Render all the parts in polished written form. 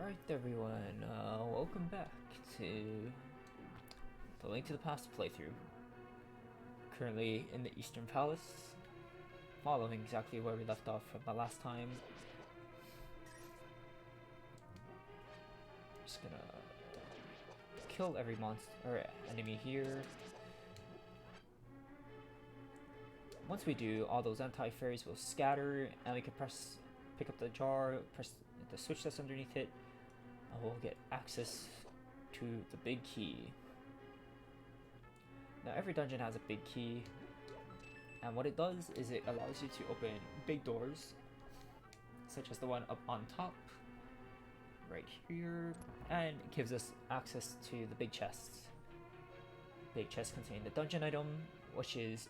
Alright everyone, welcome back to the Link to the Past playthrough. Currently in the Eastern Palace, following exactly where we left off from the last time. Just gonna kill every monster or enemy here. Once we do, all those anti-fairies will scatter and we can pick up the jar, press the switch that's underneath it, and we'll get access to the big key. Now every dungeon has a big key, and what it does is it allows you to open big doors, such as the one up on top, right here, and it gives us access to the big chests. Big chests contain the dungeon item, which is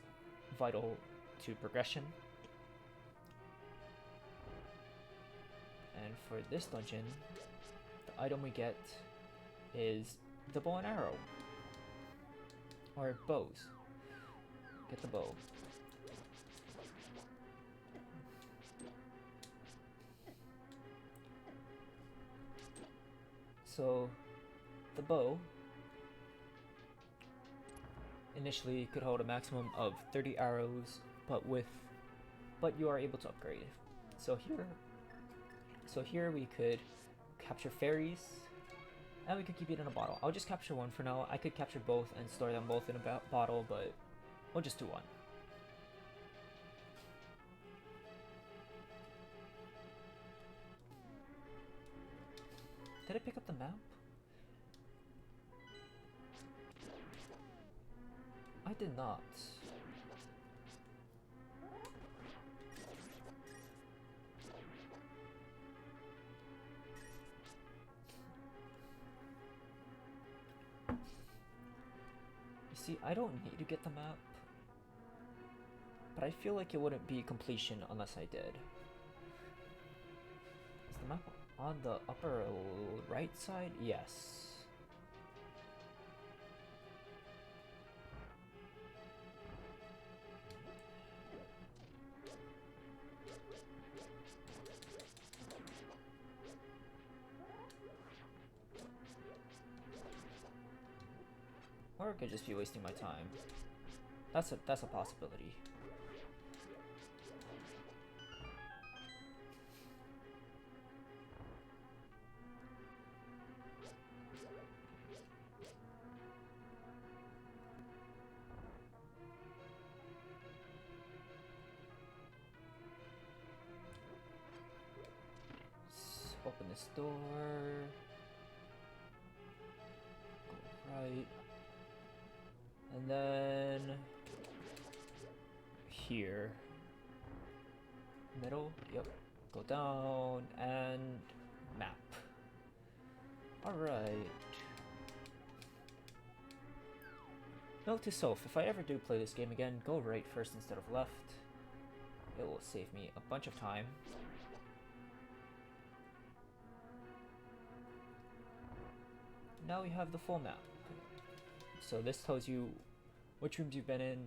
vital to progression. And for this dungeon, the item we get is the bow and arrow. Or bows. Get the bow. So, the bow initially could hold a maximum of 30 arrows, but you are able to upgrade. So here we could capture fairies, and we could keep it in a bottle. I'll just capture one for now. I could capture both and store them both in a bottle, but we'll just do one. Did I pick up the map? I did not. See, I don't need to get the map, but I feel like it wouldn't be completion unless I did. Is the map on the upper right side? Yes. Or I could just be wasting my time. That's a possibility. Let's open this door. Go right. And then here, middle, yep, go down and map. Alright. Note to self, if I ever do play this game again, go right first instead of left. It will save me a bunch of time. Now we have the full map. So this tells you which rooms you've been in,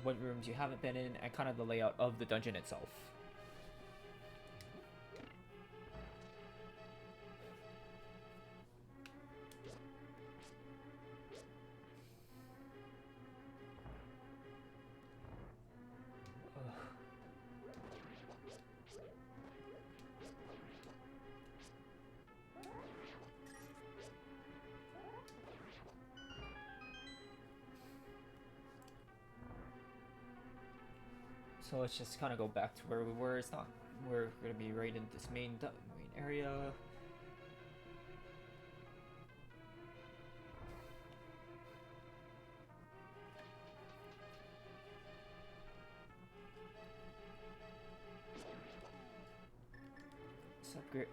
what rooms you haven't been in, and kind of the layout of the dungeon itself. So let's just kind of go back to where we were. It's not, we're going to be right in this main area.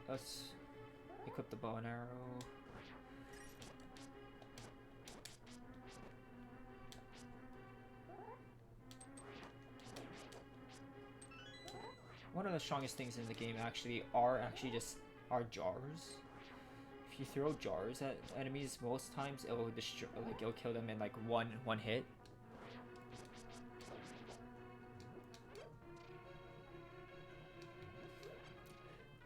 Let's equip the bow and arrow. One of the strongest things in the game are jars. If you throw jars at enemies, most times it will destroy, like it'll kill them in like one hit.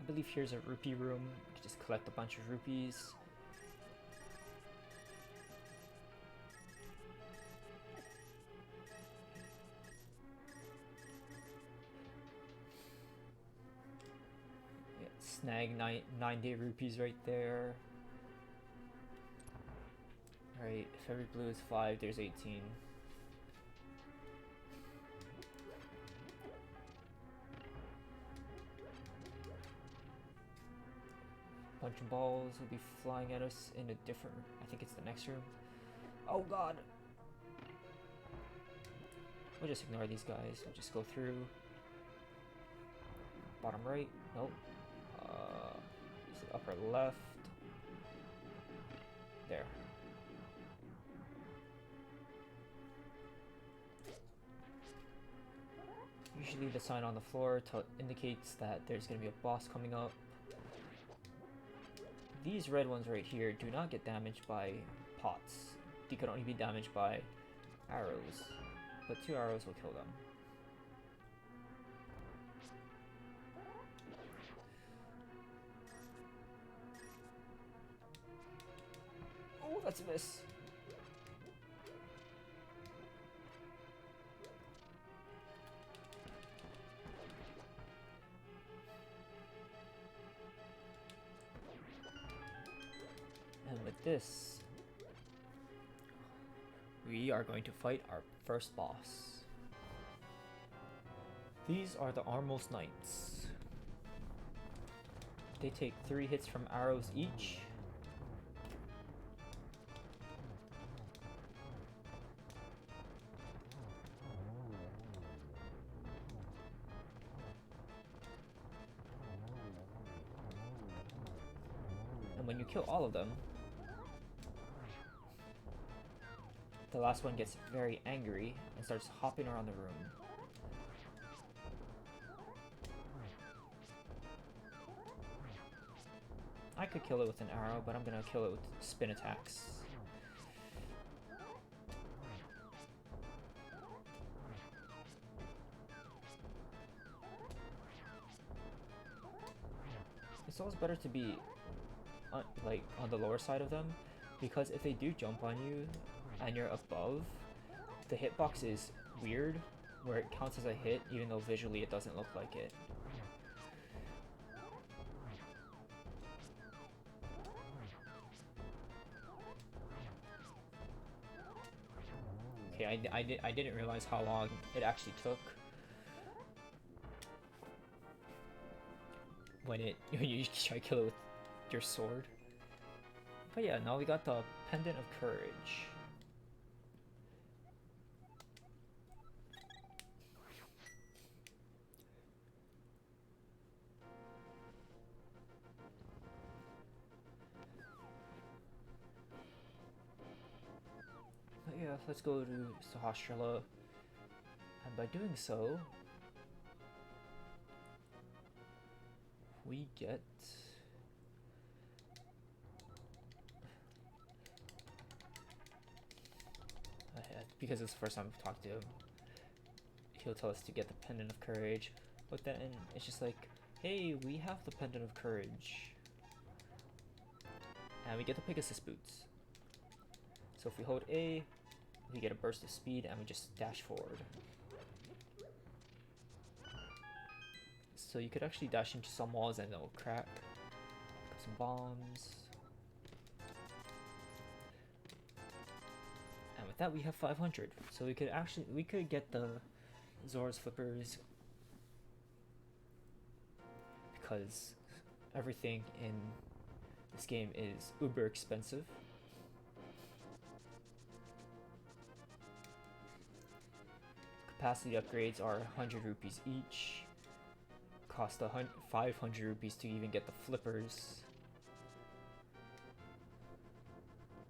believe here's a rupee room. You can just collect a bunch of rupees. Yeah, snag 9-day rupees right there. Alright, if every blue is 5, there's 18. Bunch of balls will be flying at us in a different, I think it's the next room. Oh god! We'll just ignore these guys. We'll just go through. Bottom right? Nope. Is it upper left? There. Usually the sign on the floor indicates that there's going to be a boss coming up. These red ones right here do not get damaged by pots. They could only be damaged by arrows, but 2 arrows will kill them. Oh, that's a miss. And with this, we are going to fight our first boss. These are the Armos Knights. They take 3 hits from arrows each. And when you kill all of them, the last one gets very angry and starts hopping around the room. I could kill it with an arrow, but I'm gonna kill it with spin attacks. It's always better to be like on the lower side of them, because if they do jump on you and you're above, the hitbox is weird, where it counts as a hit even though visually it doesn't look like it. Okay, I didn't realize how long it actually took when you try to kill it with your sword. But yeah, now we got the Pendant of Courage. But yeah, let's go to Sahasrara, and by doing so, we get because it's the first time I've talked to him, he'll tell us to get the Pendant of Courage, but then it's just like, hey, we have the Pendant of Courage, and we get the Pegasus boots. So if we hold A, we get a burst of speed and we just dash forward. So you could actually dash into some walls and they'll crack. Put some bombs. And with that we have 500. So we could get the Zora's Flippers, because everything in this game is uber expensive. Capacity upgrades are 100 rupees each. Cost 500 rupees to even get the flippers.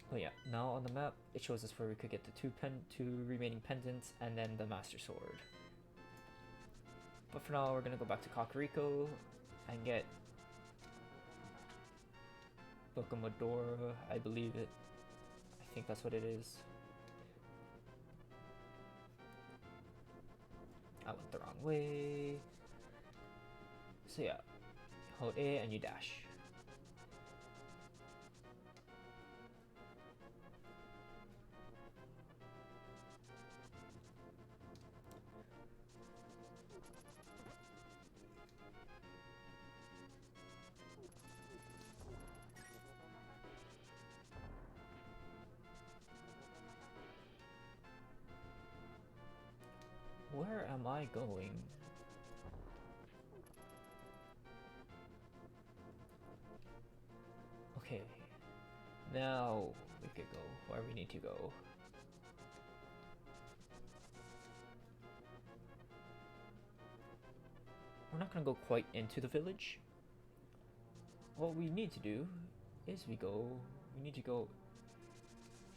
But yeah, now on the map, it shows us where we could get the two remaining pendants and then the Master Sword. But for now, we're gonna go back to Kakariko and get Book of Medora, I believe it. I think that's what it is. I went the wrong way. So yeah, Hold A and you dash. Where am I going? Okay, now we could go where we need to go. We're not gonna go quite into the village. What we need to do is we need to go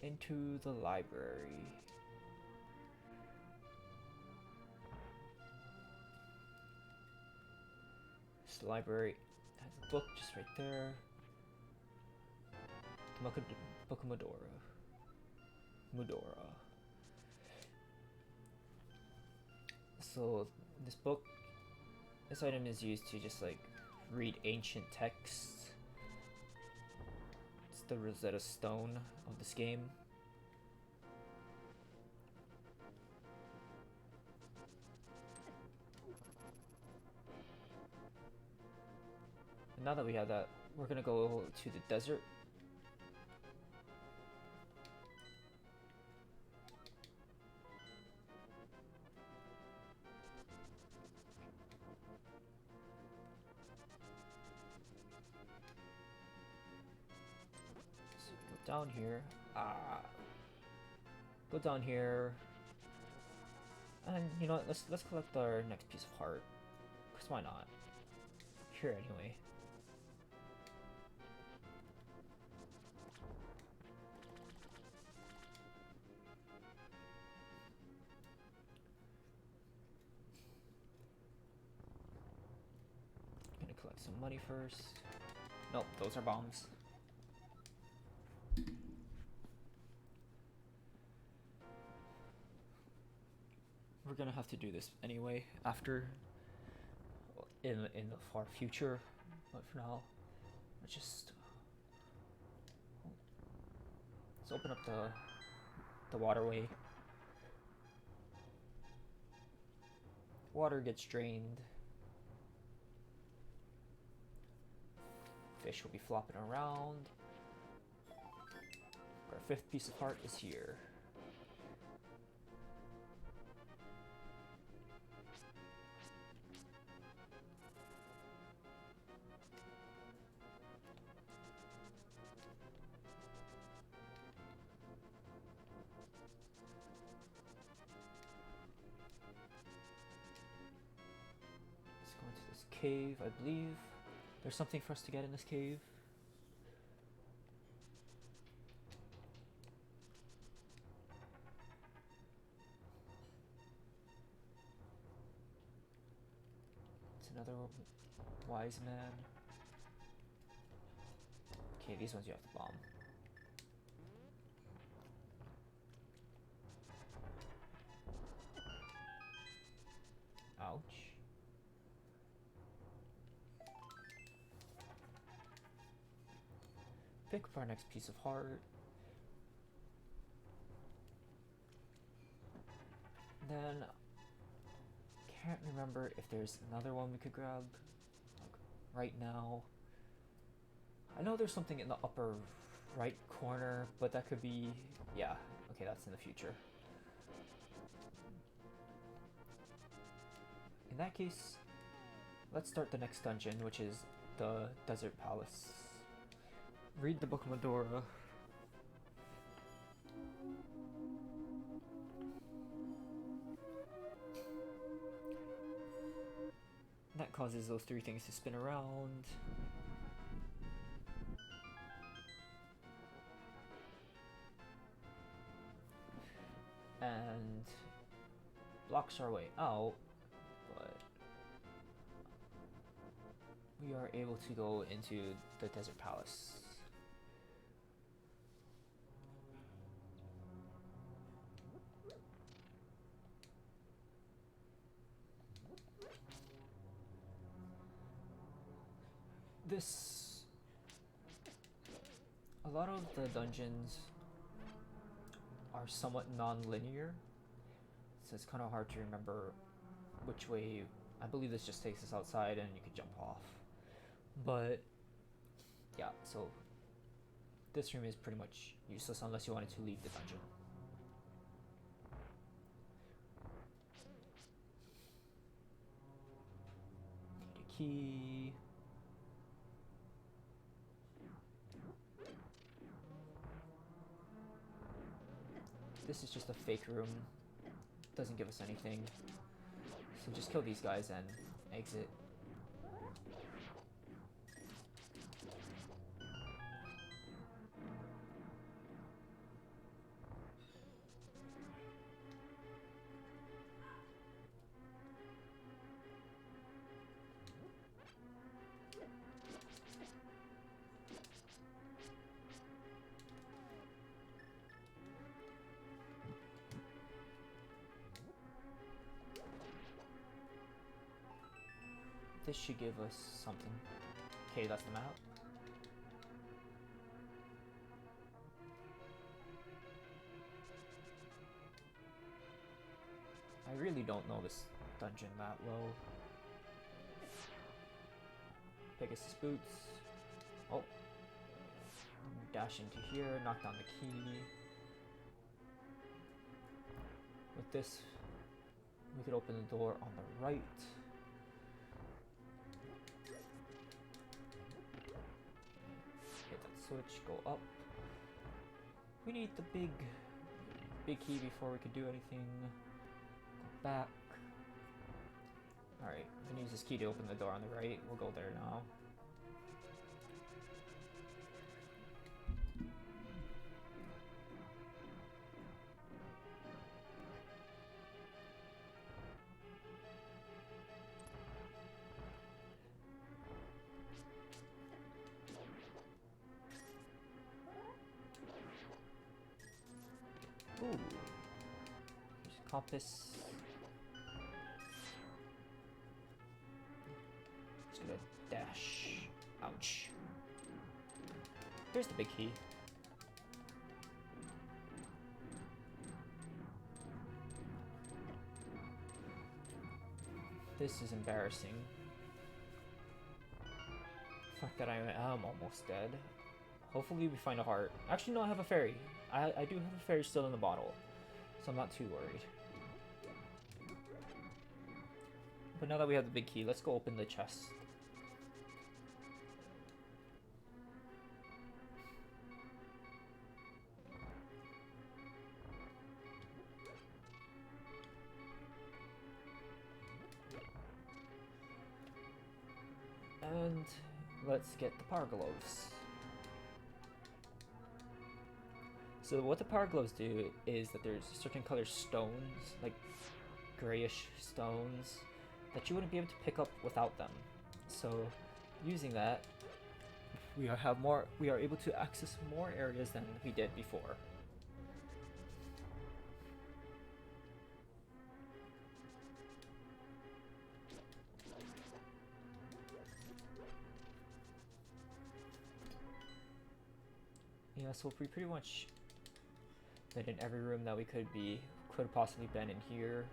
into the library. This library has a book just right there. Book of Mudora. So this item is used to just like read ancient texts. It's the Rosetta Stone of this game. And now that we have that, we're gonna go to the desert. Down here, go down here, and you know what, let's collect our next piece of heart, cause why not? Here anyway. Gonna collect some money first. Nope, those are bombs. We're gonna have to do this anyway after in the far future, but for now let's open up the waterway. Water gets drained. Fish will be flopping around. Our fifth piece of heart is here. Cave, I believe. There's something for us to get in this cave. It's another wise man. Okay, these ones you have to bomb. Ouch. Pick up our next piece of heart. Then, can't remember if there's another one we could grab like, right now. I know there's something in the upper right corner, but that could be, yeah, okay, that's in the future. In that case, let's start the next dungeon, which is the Desert Palace. Read the Book of Mudora. That causes those three things to spin around. And blocks our way out, but we are able to go into the Desert Palace. this, a lot of the dungeons are somewhat non-linear, so it's kind of hard to remember which way. I believe this just takes us outside and you can jump off. But yeah, so this room is pretty much useless unless you wanted to leave the dungeon. Need a key. This is just a fake room. Doesn't give us anything. So just kill these guys and exit. This should give us something. Okay, that's the map. I really don't know this dungeon that well. Pegasus boots. Oh. Dash into here, knock down the key. With this, we could open the door on the right. Switch, go up. We need the big key before we could do anything. Go back. Alright, we can use this key to open the door on the right. We'll go there now. Ooh. There's a compass. Just gonna dash. Ouch. Here's the big key. This is embarrassing. The fact that I am almost dead. Hopefully we find a heart. Actually, no, I have a fairy. I do have a fairy still in the bottle, so I'm not too worried. But now that we have the big key, let's go open the chest. And let's get the power gloves. So what the power gloves do is that there's certain color stones, like grayish stones, that you wouldn't be able to pick up without them. So using that, we are able to access more areas than we did before. Yeah, so we pretty much been in every room that we could have possibly been in here.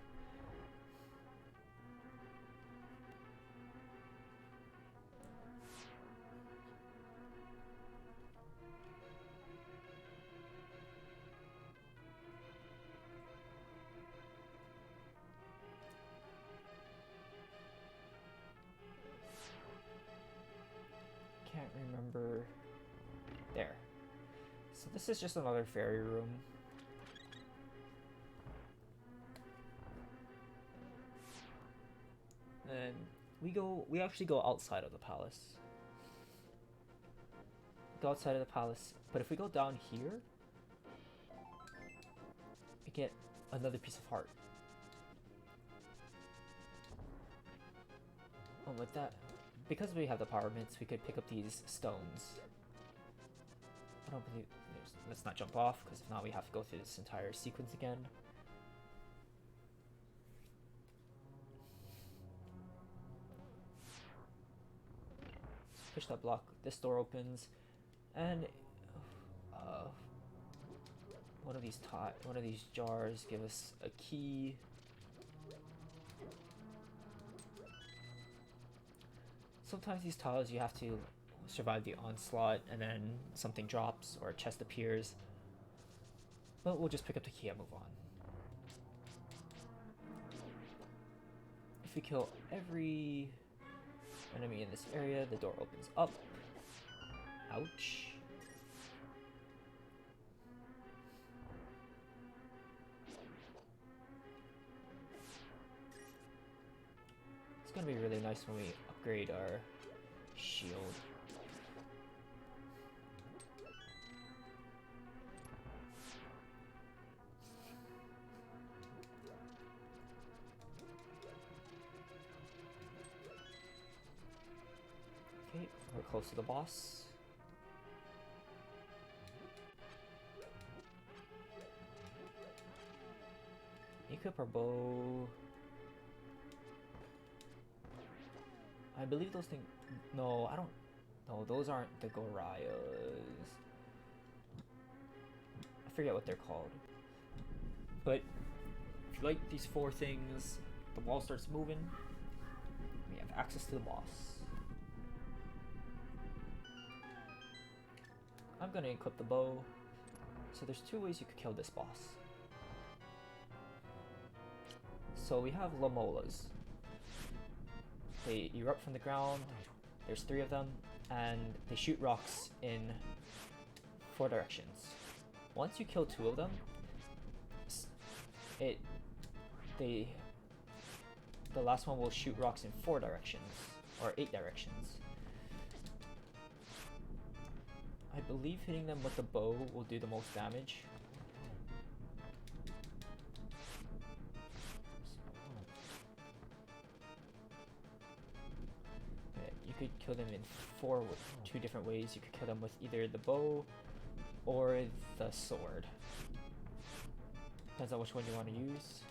Can't remember. There. So this is just another fairy room. And we actually go outside of the palace. Go outside of the palace, but if we go down here, we get another piece of heart. And with that, because we have the power mints, we could pick up these stones. I don't believe. Let's not jump off, because if not, we have to go through this entire sequence again. push that block, this door opens, and one of these jars give us a key. Sometimes these tiles you have to survive the onslaught and then something drops or a chest appears. But we'll just pick up the key and move on. If we kill every enemy in this area, the door opens up. Ouch. It's gonna be really nice when we upgrade our shield. Okay, we're close to the boss. Equip our bow. I believe those things. No, I don't. No, those aren't the Gorias. I forget what they're called. But if you like these 4 things, the wall starts moving. We have access to the boss. I'm gonna equip the bow. So there's 2 ways you could kill this boss. So we have Lamolas. They erupt from the ground. There's 3 of them, and they shoot rocks in 4 directions. Once you kill 2 of them, the last one will shoot rocks in 4 directions or 8 directions. I believe hitting them with the bow will do the most damage. You could kill them in 4 with 2 different ways. You could kill them with either the bow or the sword. Depends on which one you want to use.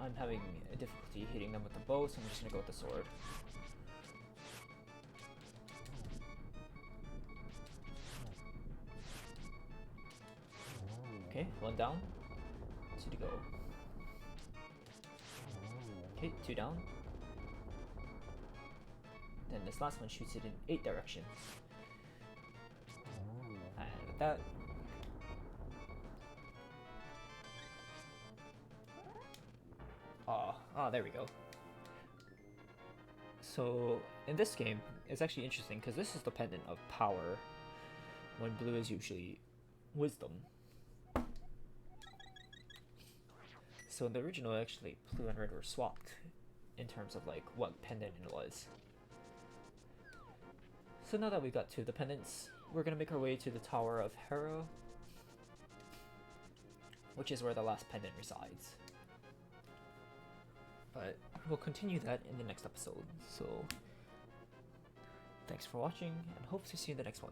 I'm having a difficulty hitting them with the bow, so I'm just gonna go with the sword. Okay, 1 down, 2 to go. Okay, 2 down. Then this last one shoots it in 8 directions. And with that, there we go. So in this game, it's actually interesting because this is dependent of power, when blue is usually wisdom. So in the original, actually, blue and red were swapped in terms of like what pendant it was. So now that we got 2 of the pendants, we're gonna make our way to the Tower of Hera, which is where the last pendant resides. But we'll continue that in the next episode. So thanks for watching, and hope to see you in the next one.